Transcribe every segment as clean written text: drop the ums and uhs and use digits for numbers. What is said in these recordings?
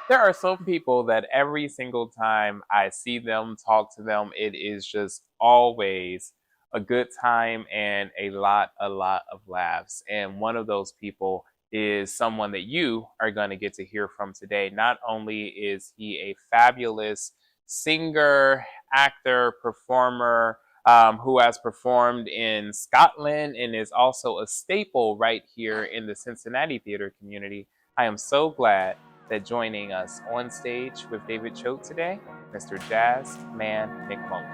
there are some people that every single time I see them, talk to them, it is just always a good time and a lot of laughs. And one of those people is someone that you are going to get to hear from today. Not only is he a fabulous singer, actor, performer, who has performed in Scotland and is also a staple right here in the Cincinnati theater community. I am so glad that joining us on stage with David Choate today, Mr. Jazz Man McMullen.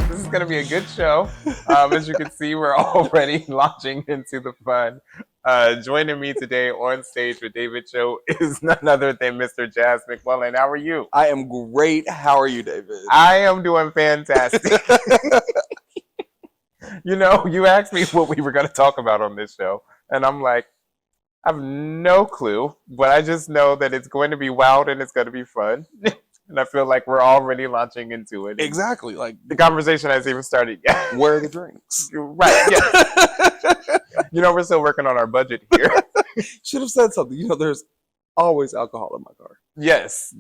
This is going to be a good show. As you can see, we're already launching into the fun. Joining me today on stage with David Choate is none other than Mr. Jazz McMullen. How are you? I am great. How are you, David? I am doing fantastic. You know, you asked me what we were going to talk about on this show, and I'm like, I have no clue, but I just know that it's going to be wild and it's going to be fun. And I feel like we're already launching into it. Exactly. Like the conversation hasn't even started yet. Where are the drinks? Right, yeah. You know, we're still working on our budget here. Should have said something. You know, there's always alcohol in my car. Yes.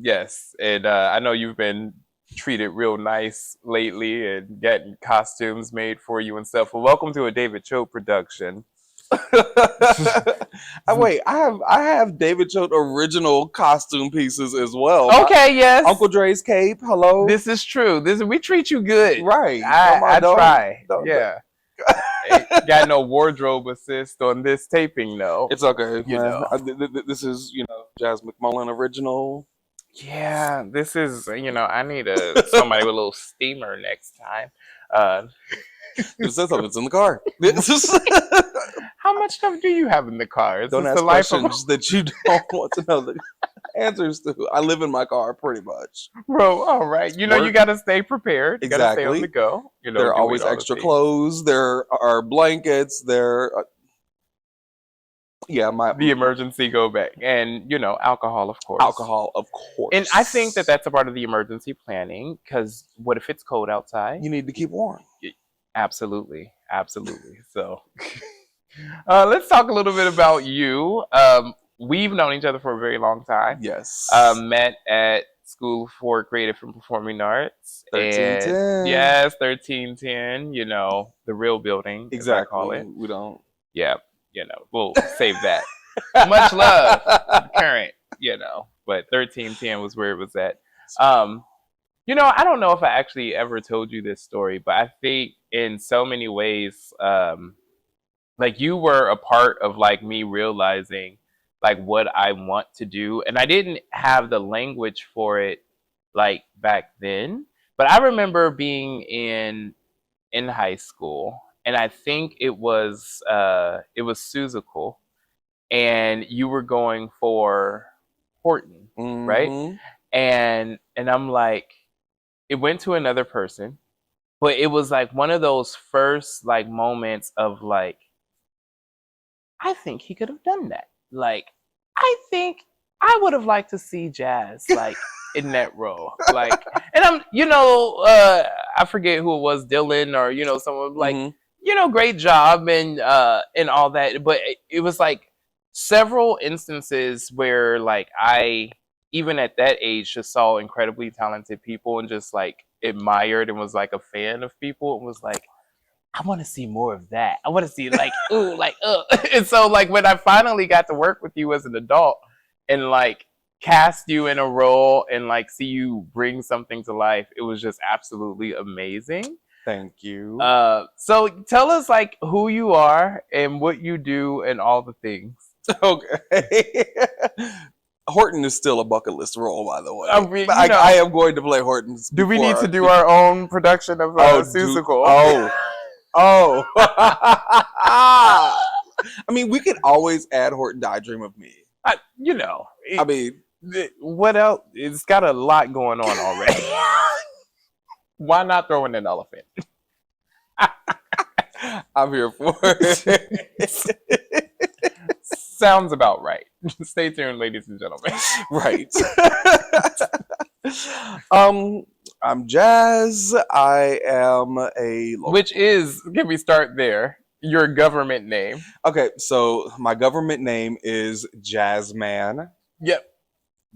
And I know you've been treated real nice lately and getting costumes made for you and stuff. Well, welcome to a David Choate production. Wait, I have David Choate original costume pieces as well. Okay, yes. Uncle Dre's cape. Hello. This is true. We treat you good. Right. I try. Don't. Yeah. Got no wardrobe assist on this taping, though. It's okay. You know. This is, Jazz McMullen original. Yeah, this is, I need somebody with a little steamer next time. It says something. It's in the car. How much stuff do you have in the car? Don't ask questions that you don't want to know the answers to. I live in my car pretty much. Bro, all right. You got to stay prepared. You got to stay on the go. There are always extra clothes. There are blankets. The emergency go back. And, alcohol, of course. Alcohol, of course. And I think that that's a part of the emergency planning, because what if it's cold outside? You need to keep warm. Absolutely. So let's talk a little bit about you. We've known each other for a very long time. Yes. Met at School for Creative and Performing Arts. 1310. Yes, 1310, the real building. Exactly. As I call it. We don't. Yeah, we'll save that. Much love, current, but 1310 was where it was at. I don't know if I actually ever told you this story, but I think in so many ways, like you were a part of like me realizing like what I want to do. And I didn't have the language for it like back then, but I remember being in high school, and I think it was Susical, and you were going for Horton, right? And I'm like, it went to another person, but it was like one of those first like moments of like, I think he could have done that. Like, I think I would have liked to see Jazz like in that role. Like, and I'm, I forget who it was, Dylan or someone like, great job and all that. But it was like several instances where like I, even at that age, just saw incredibly talented people and just like admired and was like a fan of people and was like, I want to see more of that. I want to see like, ooh, like, And so like when I finally got to work with you as an adult and like cast you in a role and like see you bring something to life, it was just absolutely amazing. Thank you. So tell us like who you are and what you do and all the things. Okay. Horton is still a bucket list role, by the way. I am going to play Horton. Do we need to do our own production of Susical? Oh. I mean, we could always add Horton to I Dream of Me. What else? It's got a lot going on already. Why not throw in an elephant? I'm here for it. Sounds about right. Stay tuned, ladies and gentlemen. Right. I'm Jazz. I am a local. Can we start there? your government name. Okay, so my government name is Jazzman. Yep.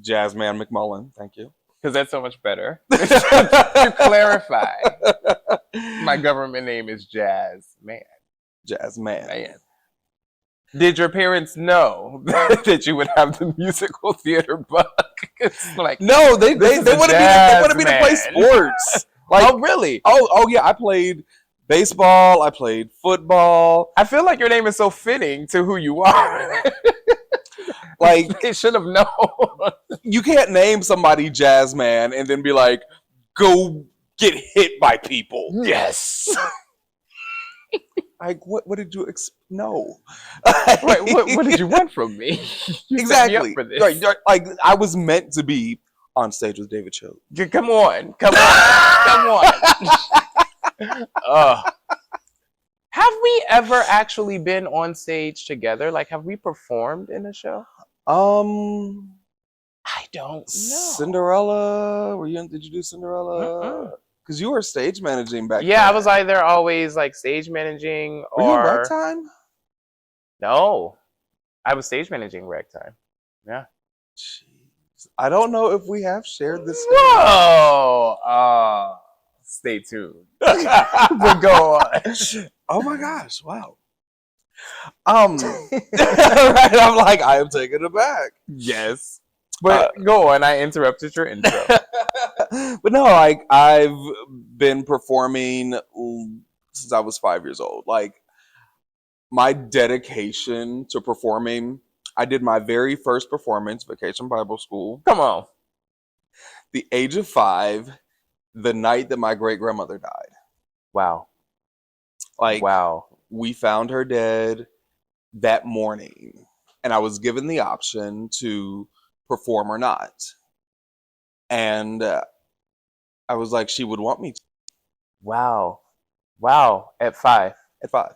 Jazzman McMullen. Thank you. Because that's so much better. To clarify, my government name is Jazzman. Jazzman. Man. Did your parents know that you would have the musical theater bug? It's like, no, they wanted me to play sports. Like, oh, really? Oh yeah, I played baseball, I played football. I feel like your name is so fitting to who you are. Like, they should have known. You can't name somebody Jazzman and then be like, go get hit by people. Yes. Like, what did you no? What did you want from me? You set me up Exactly. for this. Right, like, I was meant to be on stage with David Choate. Come on. Have we ever actually been on stage together? Like, have we performed in a show? I don't know. Cinderella. Did you do Cinderella? Because you were stage managing back then. Yeah, I was either always like stage managing or. Were you in Ragtime? No, I was stage managing Ragtime. Yeah. Jeez. I don't know if we have shared this. Whoa! Stay tuned. But go on. Oh my gosh! Wow. Right, I'm like, I am taken aback. Yes. But go on, I interrupted your intro. But no, like, I've been performing since I was 5 years old. Like, my dedication to performing, I did my very first performance, Vacation Bible School. Come on. The age of 5, the night that my great grandmother died. Wow. Like, wow. We found her dead that morning, and I was given the option to perform or not. And I was like, she would want me to. Wow. Wow. At 5. At 5.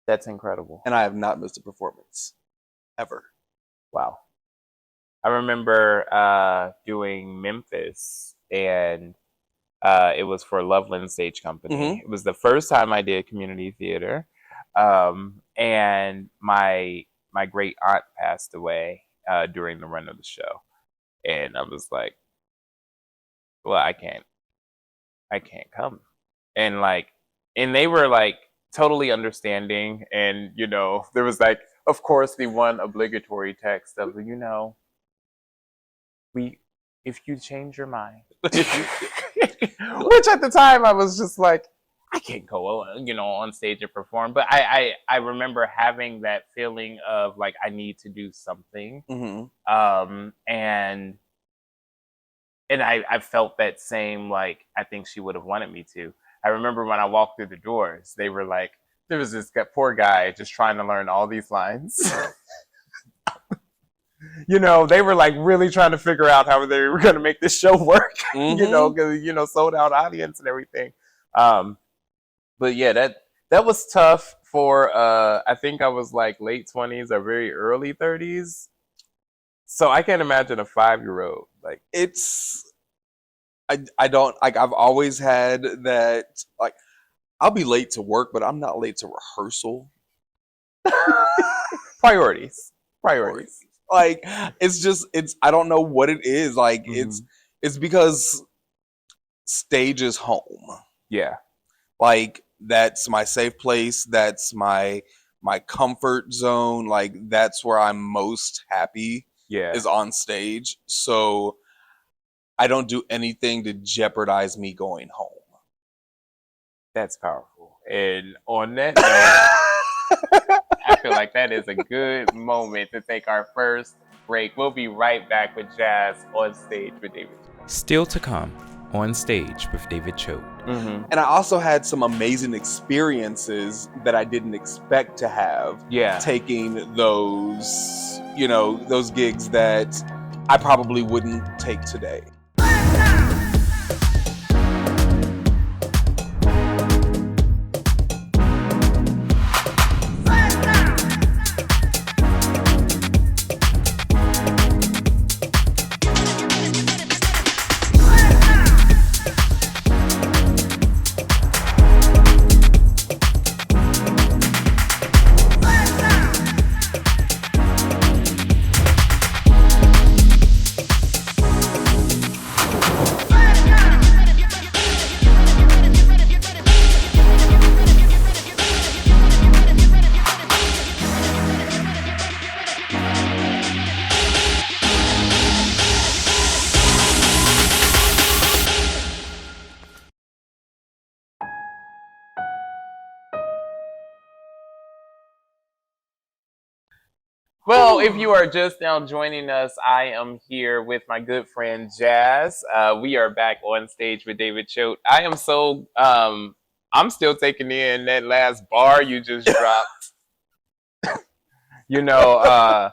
That's incredible. And I have not missed a performance. Ever. Wow. I remember doing Memphis, and it was for Loveland Stage Company. Mm-hmm. It was the first time I did community theater. And my great aunt passed away during the run of the show. And I was like, well, I can't come. And they were like totally understanding. And, you know, there was like, of course, the one obligatory text of, you know, if you change your mind, which at the time I was just like, I can't go, you know, on stage and perform. But I remember having that feeling of like, I need to do something. Mm-hmm. And I felt that same, like, I think she would have wanted me to. I remember when I walked through the doors, they were like, there was this poor guy just trying to learn all these lines. You know, they were like really trying to figure out how they were going to make this show work, Mm-hmm. you know, because, you know, sold out audience and everything. But yeah, that was tough for, I think I was like late 20s or very early 30s. So I can't imagine a 5-year-old. Like, I don't, like, I've always had that, like, I'll be late to work, but I'm not late to rehearsal. Priorities. Like, I don't know what it is. Like, Mm-hmm. it's because stage is home. Yeah. Like, that's my safe place. That's my comfort zone. Like, that's where I'm most happy. Yeah. Is on stage. So I don't do anything to jeopardize me going home. That's powerful. And on that note, I feel like that is a good moment to take our first break. We'll be right back with Jazz on stage with David. Still to come, on stage with David Choate. Mm-hmm. And I also had some amazing experiences that I didn't expect to have. Yeah. Taking those, you know, those gigs that I probably wouldn't take today. So if you are just now joining us, I am here with my good friend Jazz. We are back on stage with David Choate. I am so I'm still taking in that last bar you just dropped. You know,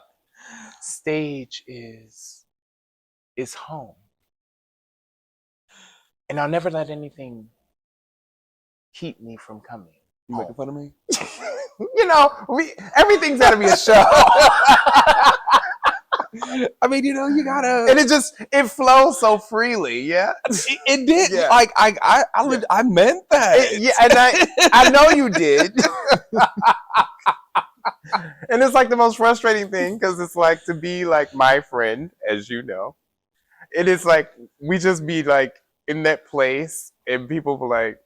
stage is home. And I'll never let anything keep me from coming. You making fun of me? You know, everything's gotta be a show. I mean, you know, you gotta, and it flows so freely, yeah. It did. Yeah. Like I meant that. Yeah, and I know you did. And it's like the most frustrating thing because it's like to be like my friend, as you know. It is like we just be like in that place, and people be like,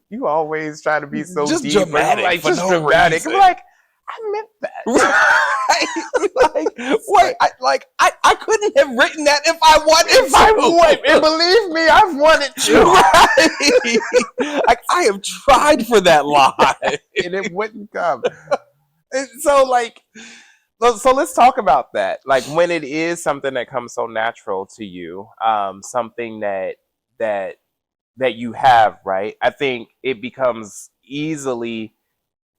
"You always try to be so just deep, dramatic, like for just no dramatic." reason. I'm like, I meant that. Like, wait, I couldn't have written that if I wanted If to. I would, and believe me, I've wanted to. Right. Like I have tried for that line, and it wouldn't come. And so, like, so let's talk about that. Like, when it is something that comes so natural to you, something that you have, right? I think it becomes easily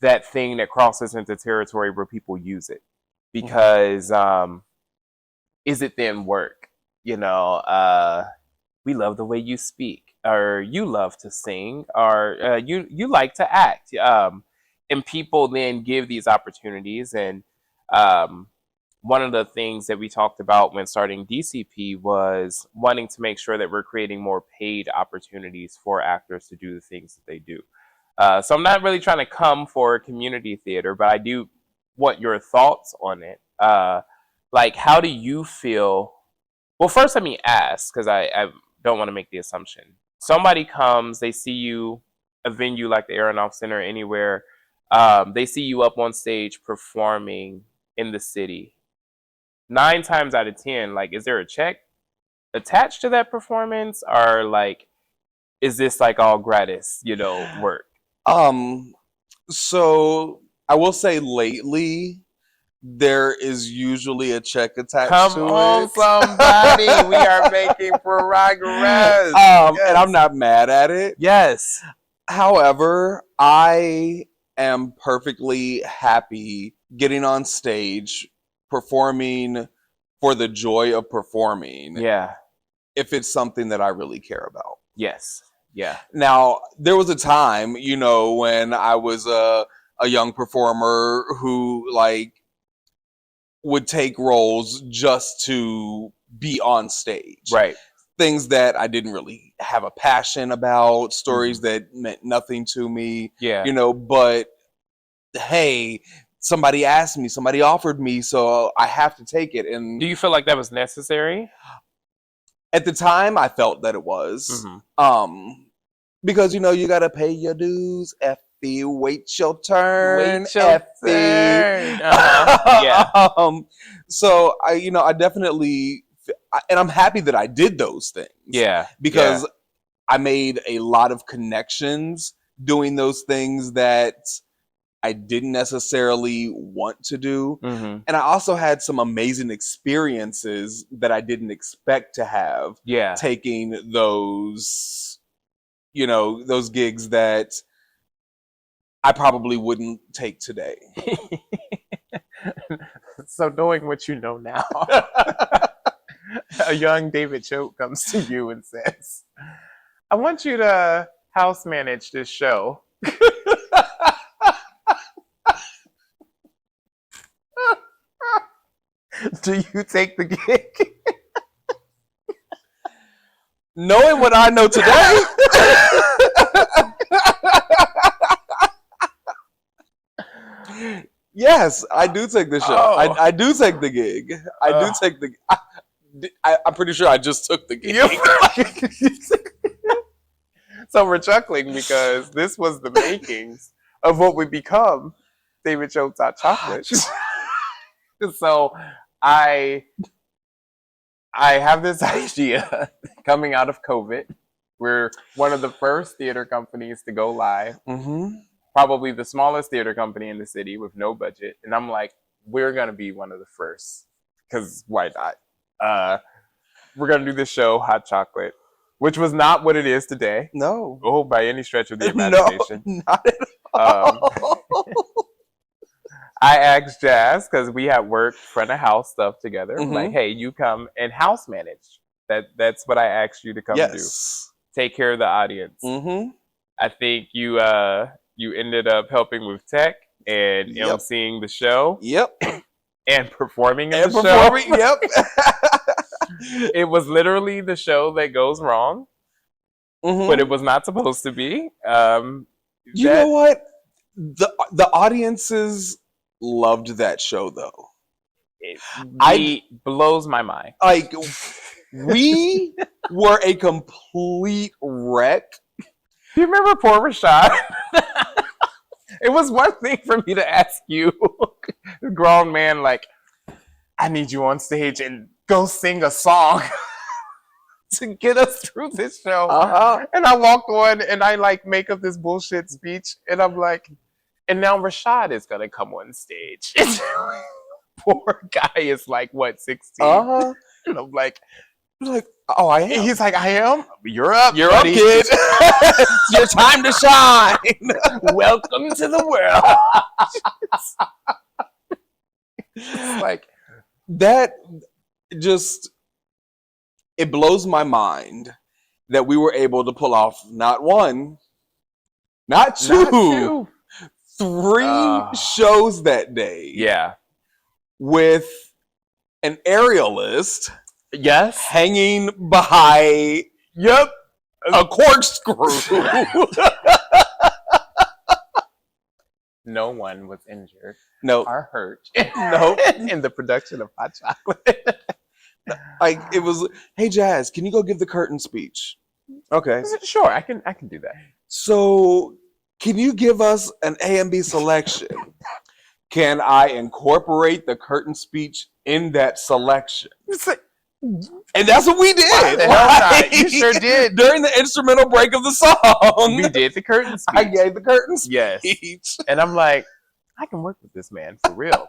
that thing that crosses into territory where people use it because is it then work? You know, we love the way you speak, or you love to sing, or you like to act, and people then give these opportunities. And one of the things that we talked about when starting DCP was wanting to make sure that we're creating more paid opportunities for actors to do the things that they do. So I'm not really trying to come for community theater, but I do want your thoughts on it. Like, how do you feel? Well, first, let me ask, because I don't want to make the assumption. Somebody comes, they see you, a venue like the Aronoff Center, anywhere, they see you up on stage performing in the city. 9 times out of 10, like, is there a check attached to that performance, or like, is this like all gratis, you know, work? So I will say lately there is usually a check attached Come to on, it. somebody. We are making progress. Yes. And I'm not mad at it. Yes. However, I am perfectly happy getting on stage, performing for the joy of performing. Yeah. If it's something that I really care about. Yes. Yeah. Now, there was a time, you know, when I was a young performer who like would take roles just to be on stage. Right. Things that I didn't really have a passion about, stories that meant nothing to me. Yeah. You know, but hey, somebody asked me, somebody offered me, so I have to take it. And do you feel like that was necessary? At the time, I felt that it was. Because, you know, you got to pay your dues. Effie, wait your turn. Wait your turn. Yeah. So I definitely, and I'm happy that I did those things. Yeah. Because I made a lot of connections doing those things that I didn't necessarily want to do. And I also had some amazing experiences that I didn't expect to have. Yeah. Taking those, those gigs that I probably wouldn't take today. So knowing what you know now, a young David Choate comes to you and says, I want you to house manage this show. Do you take the gig? Knowing what I know today, yes, I do take the show. Oh. I do take the gig. I do take the. I'm pretty sure I just took the gig. So we're chuckling because this was the makings of what would become David Choate's Hot Chocolate. So I have this idea coming out of COVID. We're one of the first theater companies to go live. Probably the smallest theater company in the city with no budget. And I'm like, we're gonna be one of the first, because why not? We're gonna do this show, Hot Chocolate, which was not what it is today. No. Oh, by any stretch of the No, imagination. not at all. I asked Jazz, because we had worked front of house stuff together. Mhm. Like, hey, you come and house manage. That's what I asked you to come do. Take care of the audience. Mm-hmm. I think you ended up helping with tech and Yep. emceeing the show. Yep. And performing in And the performing, show. yep. It was literally the show that goes wrong, Mhm. but it was not supposed to be. You know what? The audiences loved that show, though. It blows my mind. Like, we were a complete wreck. Do you remember poor Rashad? It was one thing for me to ask you, a grown man, like, I need you on stage and go sing a song to get us through this show. Uh-huh. And I walk on and I like make up this bullshit speech, and I'm like, and now Rashad is gonna come on stage. Poor guy is like, what, 16? Uh-huh. And I'm like, oh, I am. he's like, I am? You're up, You're buddy. up, kid. It's your time to shine. Welcome to the world. It's like, That just, it blows my mind that we were able to pull off not one, not two, three shows that day. Yeah. With an aerialist, yes, hanging by, yep, a corkscrew. No one was injured. No, or hurt. No, in the production of Hot Chocolate. Like, it was, hey Jazz, can you go give the curtain speech? Okay, sure, I can do that. So, can you give us an A and B selection? Can I incorporate the curtain speech in that selection? And that's what we did. Why the hell not? You sure did. During the instrumental break of the song. We did the curtain speech. I gave the curtain speech. Yes. And I'm like, I can work with this man for real.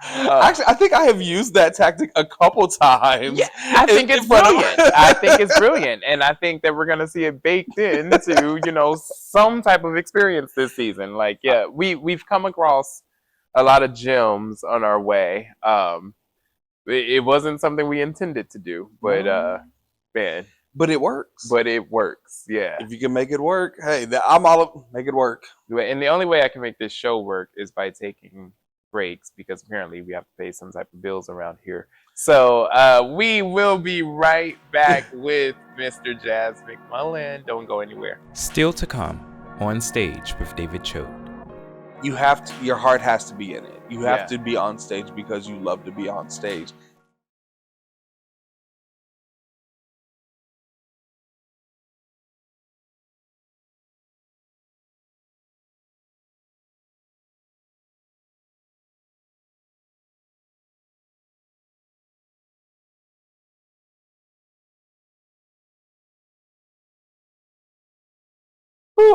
Actually, I think I have used that tactic a couple times. Yeah, I think it's brilliant. I think it's brilliant. And I think that we're going to see it baked into, some type of experience this season. Like, yeah, we've come across a lot of gems on our way. It wasn't something we intended to do, but man. But it works. But it works, yeah. If you can make it work, hey, I'm all up. Make it work. And the only way I can make this show work is by taking breaks, because apparently we have to pay some type of bills around here. So we will be right back with Mr. Jazz McMullen. Don't go anywhere. Still to come, on stage with David Choate. You have to. Your heart has to be in it. You have to be on stage because you love to be on stage.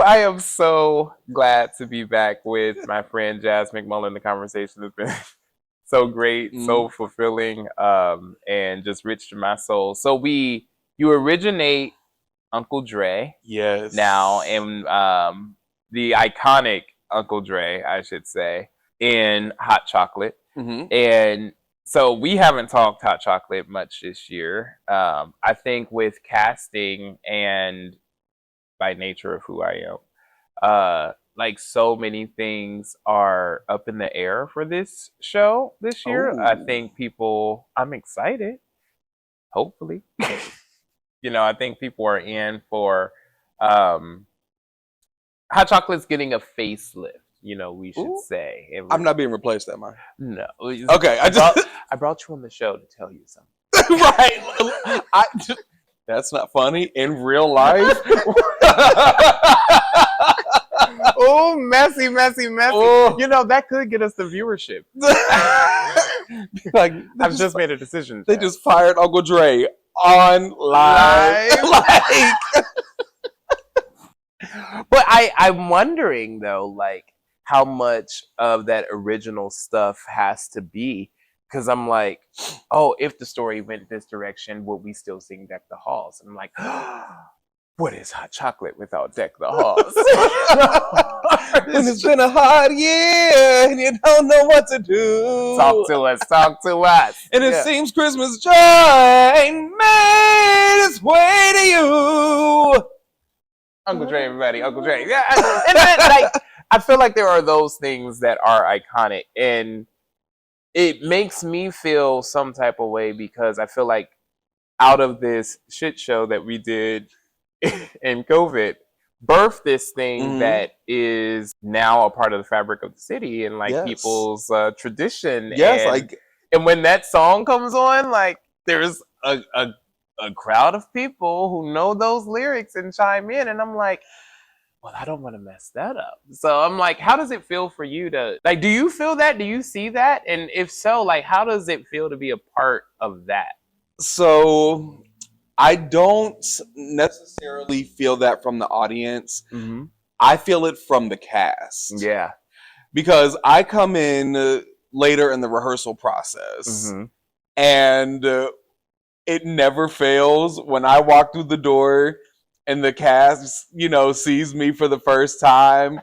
I am so glad to be back with my friend Jazz McMullen. The conversation has been so great, so fulfilling, and just rich to my soul. So you originate Uncle Dre. Yes. Now, and the iconic Uncle Dre, I should say, in Hot Chocolate. Mm-hmm. And so we haven't talked Hot Chocolate much this year. I think with casting and by nature of who I am, like so many things are up in the air for this show this year. Ooh. I think I'm excited. Hopefully. I think people are in for Hot Chocolate's getting a facelift, we should say. I'm not being replaced, am I? No. Okay. I brought you on the show to tell you something. Right. That's not funny in real life. Oh, messy. Oh. That could get us the viewership. Like, I've just made a decision. They just fired Uncle Dre on live. But I'm wondering though, like, how much of that original stuff has to be. Because I'm like, oh, if the story went this direction, would we still sing Deck the Halls? And I'm like, what is Hot Chocolate without Deck the Halls? When it's been a hard year and you don't know what to do. Talk to us, talk to us. And it seems Christmas joy ain't made its way to you. Uncle Dre, everybody, Uncle Dre. Yeah, and then, like, I feel like there are those things that are iconic, and it makes me feel some type of way because I feel like out of this shit show that we did in COVID, birthed this thing that is now a part of the fabric of the city and like people's tradition. Yes, and when that song comes on, like there's a crowd of people who know those lyrics and chime in, and I'm like, well, I don't want to mess that up. So I'm like, how does it feel for you to, like, do you feel that? Do you see that? And if so, like, how does it feel to be a part of that? So I don't necessarily feel that from the audience. Mm-hmm. I feel it from the cast. Yeah. Because I come in later in the rehearsal process, and it never fails when I walk through the door and the cast, sees me for the first time,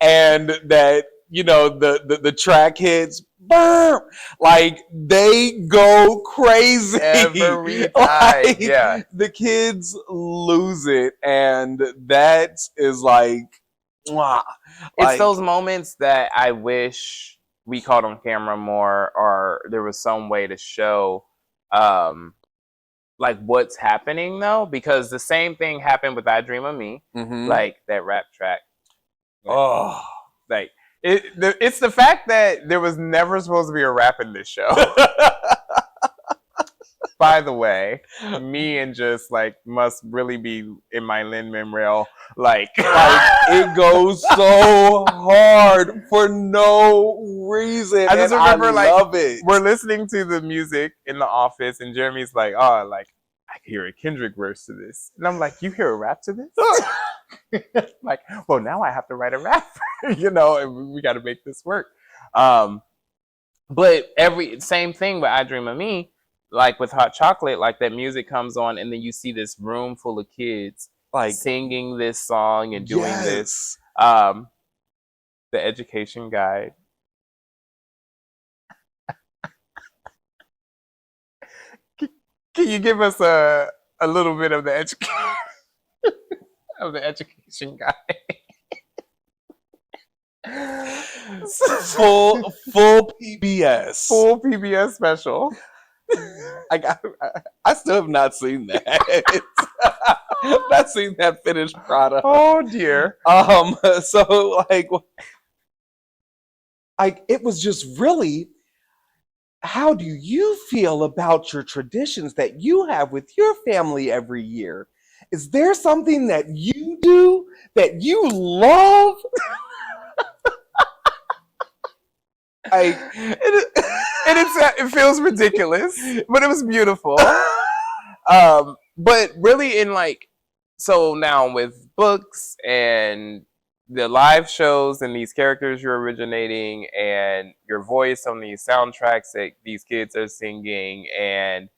and that, the track hits, boom, like they go crazy every time. Like, yeah, the kids lose it, and that is like, mwah. It's those moments that I wish we caught on camera more, or there was some way to show like what's happening though, because the same thing happened with I Dream of Me, like that rap track. Oh, like it's the fact that there was never supposed to be a rap in this show. By the way, me and just like must really be in my Lin-Manuel like it goes so hard for no reason. I just remember I love it. We're listening to the music in the office, and Jeremy's like, "Oh, like I can hear a Kendrick verse to this," and I'm like, "You hear a rap to this?" Like, well, now I have to write a rap, and we got to make this work. But same thing with I Dream of Me. Like with Hot Chocolate, like that music comes on, and then you see this room full of kids like singing this song and doing this. The education guide. Can you give us a little bit of the education guide? full PBS. Full PBS special. I still have not seen that. Not seen that finished product. Oh dear. So like it was just really, how do you feel about your traditions that you have with your family every year? Is there something that you do that you love? It feels ridiculous, but it was beautiful. But really so now with books and the live shows and these characters you're originating and your voice on these soundtracks that these kids are singing and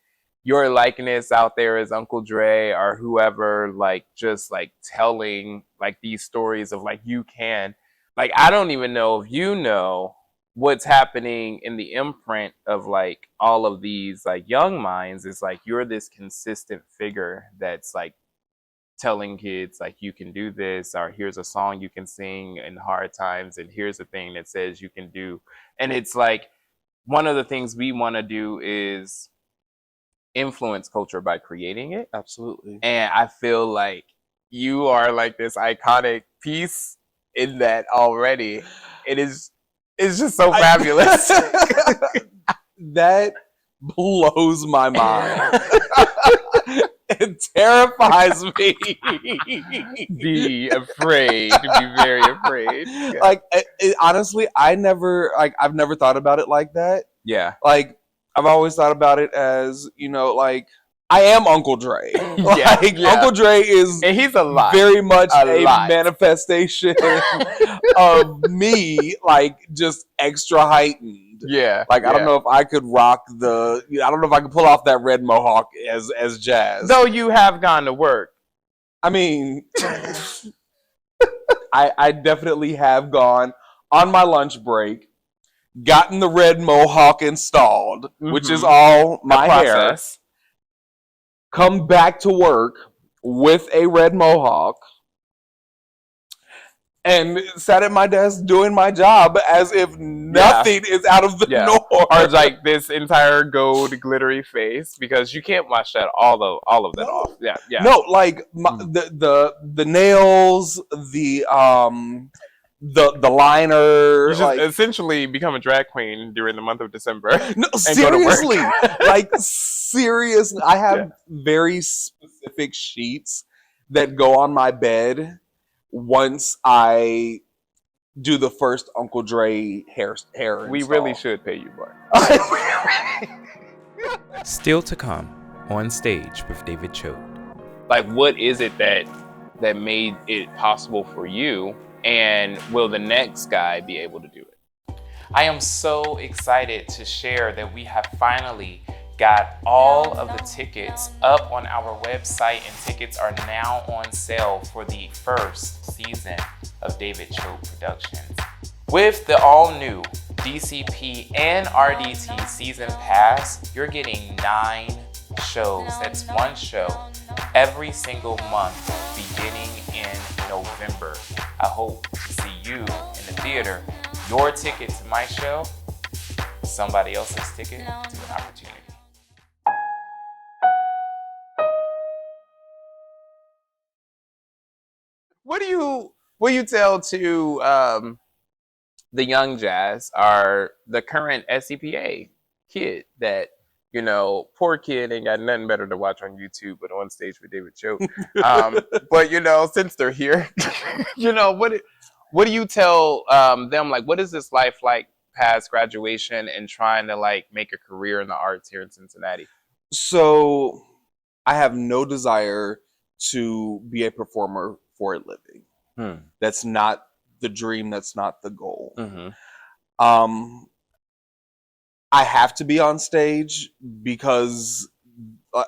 your likeness out there as Uncle Dre or whoever, like just like telling like these stories of like you can, like I don't even know if you know what's happening in the imprint of like all of these like young minds is like you're this consistent figure that's like telling kids like you can do this, or here's a song you can sing in hard times, and here's a thing that says you can do. And it's like one of the things we want to do is influence culture by creating it. Absolutely. And I feel like you are like this iconic piece in that already. It's just so fabulous. That blows my mind. It terrifies me. Be afraid. Be very afraid. Yeah. Like honestly, I've never thought about it like that. Yeah. Like I've always thought about it as, like I am Uncle Dre. Like Uncle Dre is, and he's a lot, very much a lot. manifestation of me, like just extra heightened. Yeah. Like I don't know if I could rock the. I don't know if I could pull off that red mohawk as Jazz. Though you have gone to work. I mean, I definitely have gone on my lunch break, gotten the red mohawk installed, which is all my hair. Come back to work with a red mohawk and sat at my desk doing my job as if nothing is out of the norm. Or like this entire gold glittery face, because you can't wash that all of that off. Yeah. No, like the nails, the liner. You just like, essentially become a drag queen during the month of December. No, seriously. Like seriously. I have very specific sheets that go on my bed once I do the first Uncle Dre hair We install. really should pay you more. Still to come on stage with David Choate. Like, what is it that made it possible for you, and will the next guy be able to do it? I am so excited to share that we have finally got all of the tickets up on our website, and tickets are now on sale for the first season of David Choate Productions. With the all-new DCP and RDT season pass, you're getting 9 shows. That's one show every single month beginning in November. I hope to see you in the theater. Your ticket to my show, somebody else's ticket to an opportunity. What do you tell to the young Jazz, are the current SCPA kid that, poor kid ain't got nothing better to watch on YouTube but on stage with David Choate. But since they're here, what do you tell them? Like, what is this life like past graduation and trying to like make a career in the arts here in Cincinnati? So I have no desire to be a performer for a living. That's not the dream. That's not the goal. I have to be on stage because,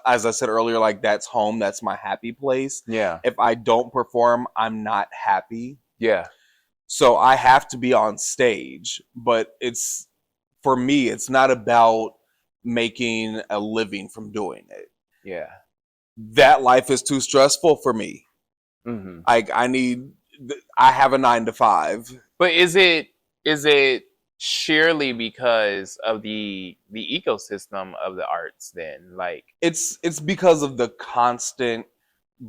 as I said earlier, like that's home. That's my happy place. Yeah. If I don't perform, I'm not happy. Yeah. So I have to be on stage, but for me, it's not about making a living from doing it. Yeah. That life is too stressful for me. Like I have a 9-to-5. But is it sheerly because of the ecosystem of the arts then? Like it's because of the constant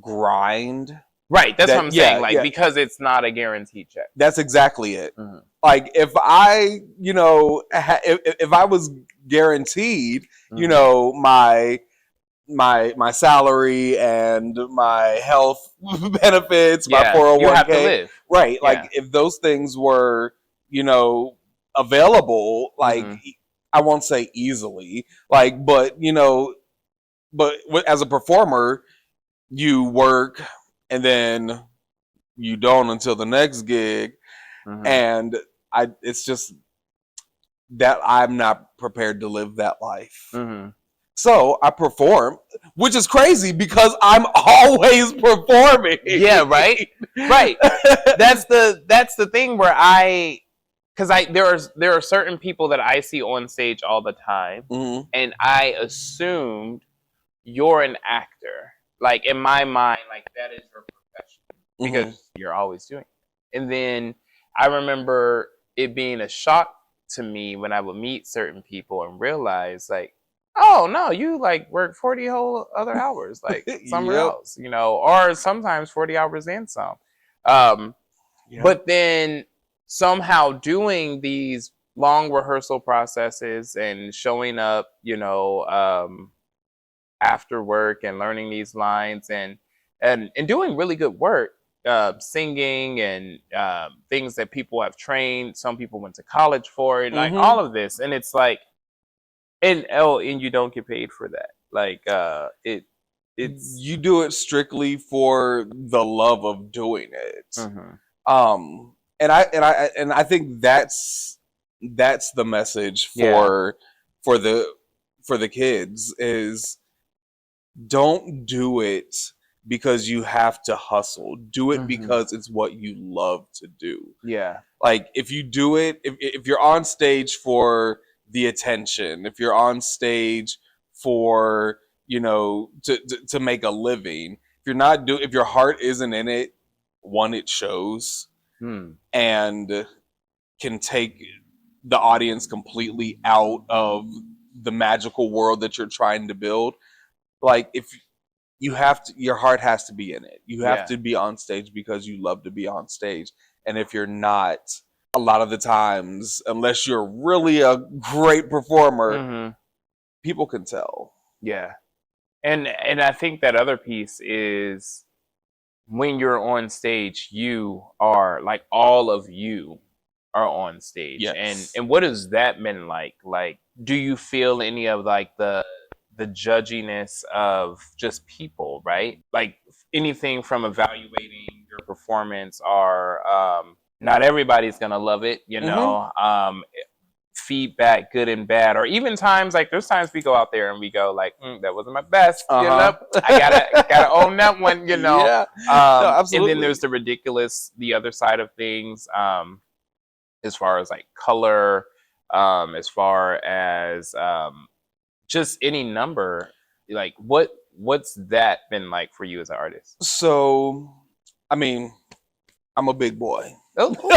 grind. Right, that's what I'm saying. Like because it's not a guaranteed check. That's exactly it. Like if I, if I was guaranteed, my salary and my health benefits, my 401k, you have to live. Right? Like if those things were, available, like I won't say easily, like, but as a performer, you work and then you don't until the next gig, and it's just that I'm not prepared to live that life. So I perform, which is crazy because I'm always performing. Yeah, right. That's the thing where there are certain people that I see on stage all the time, and I assumed you're an actor. Like in my mind, like that is your profession because you're always doing it. And then I remember it being a shock to me when I would meet certain people and realize like, oh no, you like work 40 whole other hours, like somewhere else, or sometimes 40 hours and some. But then somehow doing these long rehearsal processes and showing up, after work and learning these lines and doing really good work, singing and things that people have trained. Some people went to college for it, like all of this. And it's like, and you don't get paid for that. Like it's You do it strictly for the love of doing it. mhm. And I think that's the message Yeah. for the kids is don't do it because you have to hustle. Do it Mhm. because it's what you love to do. Yeah. Like if you do it, if you're on stage for the attention, if you're on stage for, to make a living, if your heart isn't in it, one, it shows Hmm. and can take the audience completely out of the magical world that you're trying to build. Like if you have to, your heart has to be in it. You have Yeah. to be on stage because you love to be on stage. And if you're not, a lot of the times, unless you're really a great performer, Mhm. people can tell. Yeah. And I think that other piece is when you're on stage, you are like all of you are on stage. Yes. And what has that been like? Like, do you feel any of like the judginess of just people, right? Like anything from evaluating your performance or not everybody's gonna love it, you know. Feedback, good and bad, or even times like there's times we go out there and we go like, that wasn't my best, you know. I gotta own that one, you know. Yeah. No, And then absolutely. there's the other side of things, as far as like color, as far as just any number. Like what's that been like for you as an artist? So, I mean, I'm a big boy. Oh, cool.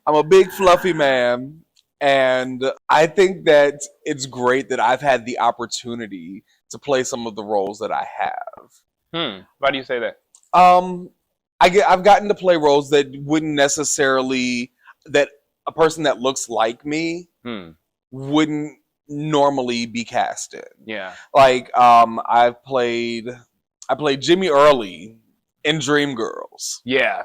I'm a big fluffy man, and I think that it's great that I've had the opportunity to play some of the roles that I have. Why do you say that? I've gotten to play roles that wouldn't necessarily, that a person that looks like me wouldn't normally be cast in. Yeah. Like I played Jimmy Early in Dreamgirls. Yeah.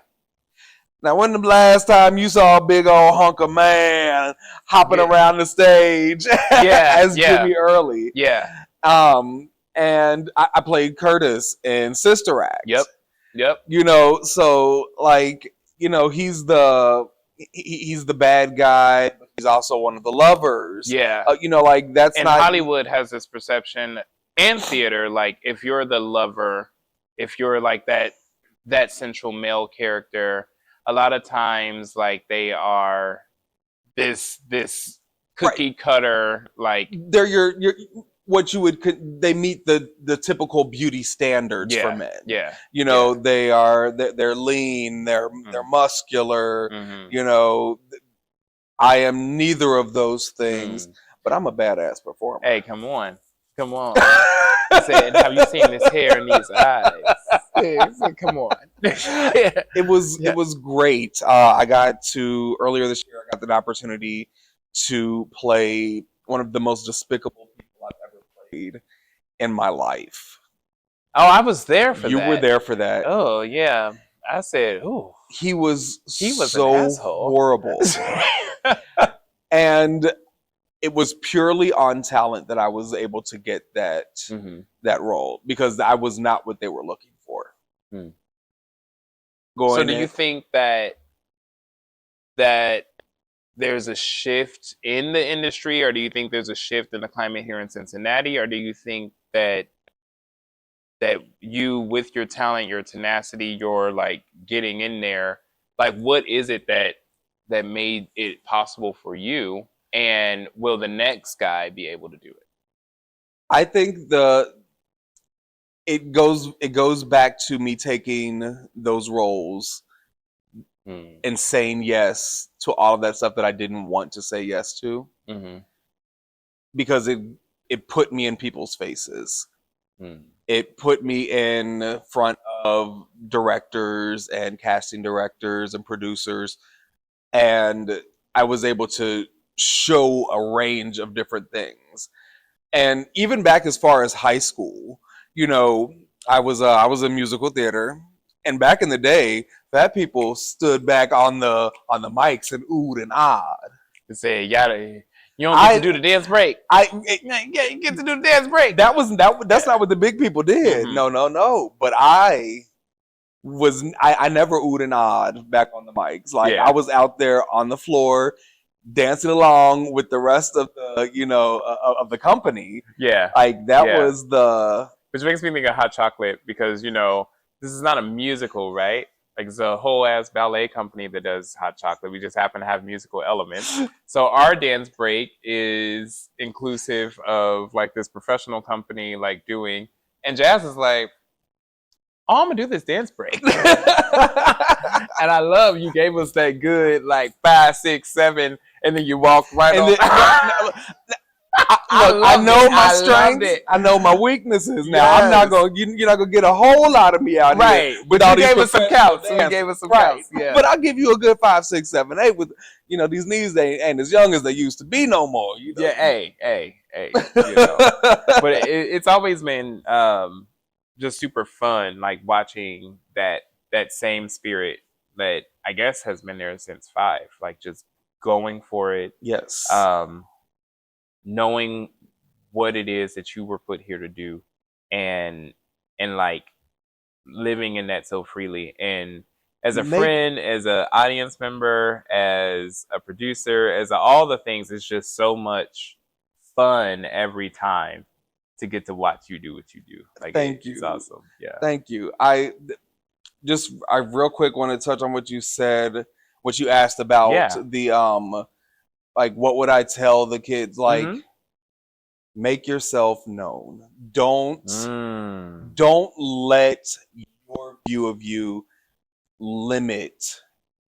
Now, when the last time you saw a big old hunk of man hopping around the stage as Jimmy Early? Yeah. And I played Curtis in Sister Act. Yep. You know, so like, he's the bad guy. He's also one of the lovers. Yeah. Like that's and not. Hollywood has this perception, and theater, like if you're the lover, if you're like that central male character, a lot of times like they are this cookie cutter, like they're your what you would they meet the typical beauty standards for men. Yeah. They're lean, they're muscular. I am neither of those things, but I'm a badass performer. Hey, come on. I said, have you seen this hair and these eyes? Come on. It was great. I got to earlier this year. I got the opportunity to play one of the most despicable people I've ever played in my life. Oh, I was there for that. You were there for that. Oh yeah. I said, ooh. He was so an asshole. Horrible. And it was purely on talent that I was able to get that role, because I was not what they were looking for. So do you think that there's a shift in the industry, or do you think there's a shift in the climate here in Cincinnati, or do you think that you, with your talent, your tenacity, your like getting in there, like what is it that made it possible for you, and will the next guy be able to do it? I think it goes back to me taking those roles and saying yes to all of that stuff that I didn't want to say yes to, because it put me in people's faces. It put me in front of directors and casting directors and producers, and I was able to show a range of different things. And even back as far as high school, I was in musical theater, and back in the day, fat people stood back on the mics and oohed and ahhed. To say, You don't get to do the dance break. Yeah, you get to do the dance break. That's not what the big people did. Mhm. No. But I never oohed and awed back on the mics. Like Yeah. I was out there on the floor dancing along with the rest of the of the company. Yeah. Like that Yeah. was the Which makes me think of Hot Chocolate because, this is not a musical, right? Like it's a whole ass ballet company that does Hot Chocolate. We just happen to have musical elements. So our dance break is inclusive of like this professional company like doing, and Jazz is like, oh, I'm gonna do this dance break. And I love you gave us that good like 5, 6, 7, and then you walked right and on. then, I know my strengths. It. I know my weaknesses. Now Yes. I'm not gonna. You're not gonna get a whole lot of me out Right, here. but With all you these gave us some professional counts. You dancers. gave us some Right. counts. Yeah. But I'll give you a good 5, 6, 7, 8. With these knees, they ain't as young as they used to be no more. Yeah. Hey. But it's always been just super fun, like watching that same spirit that I guess has been there since 5. Like just going for it. Yes. Knowing what it is that you were put here to do, and like living in that so freely, and as a friend, as an audience member, as a producer, as all the things, it's just so much fun every time to get to watch you do what you do. Like Thank you. It's awesome. Yeah. Thank you. I real quick want to touch on what you said, what you asked about the like what would I tell the kids? Like make yourself known. Don't let your view of you limit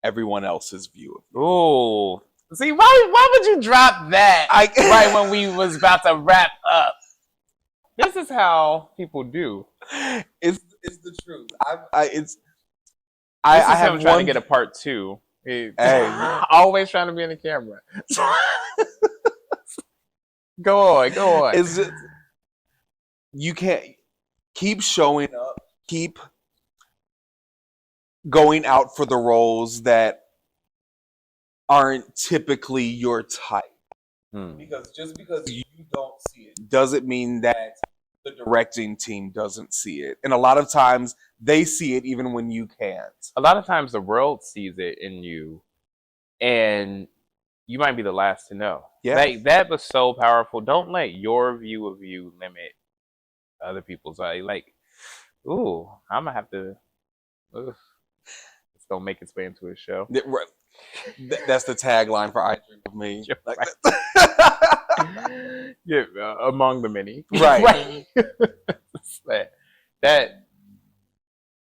everyone else's view of you. Ooh. See, why would you drop that right when we was about to wrap up? This is how people do. It's the truth. I have trying to get a part 2. Hey. Always trying to be in the camera. Go on. It's just, you can't keep showing up, keep going out for the roles that aren't typically your type. Because just because you don't see it doesn't mean that the directing team doesn't see it. And a lot of times they see it even when you can't. A lot of times the world sees it in you, and you might be the last to know. Yeah. That was so powerful. Don't let your view of you limit other people's. Like, ooh, I'm gonna have to. It's gonna make its way into a show. That's the tagline for I Dream of Me. Yeah, among the many. Right.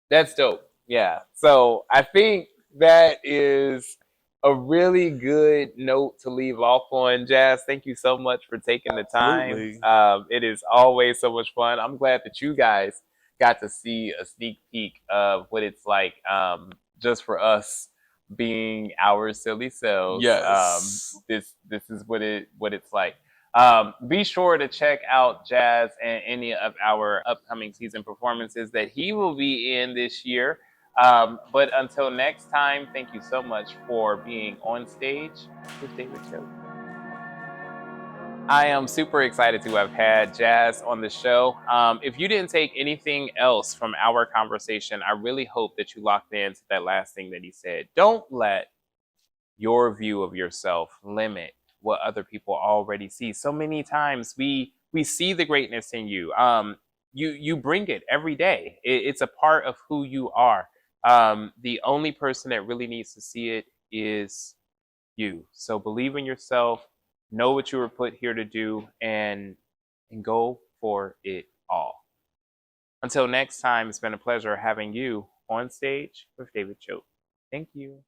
That's dope. Yeah. So I think that is a really good note to leave off on. Jazz, thank you so much for taking the time. It is always so much fun. I'm glad that you guys got to see a sneak peek of what it's like just for us being our silly selves. Yes. This is what it's like. Be sure to check out Jazz and any of our upcoming season performances that he will be in this year. But until next time, thank you so much for being on stage with David Choate. I am super excited to have had Jazz on the show. If you didn't take anything else from our conversation, I really hope that you locked into that last thing that he said. Don't let your view of yourself limit what other people already see. So many times we see the greatness in you. You bring it every day. It's a part of who you are. The only person that really needs to see it is you. So believe in yourself, know what you were put here to do, and go for it all. Until next time, it's been a pleasure having you on stage with David Choate. Thank you.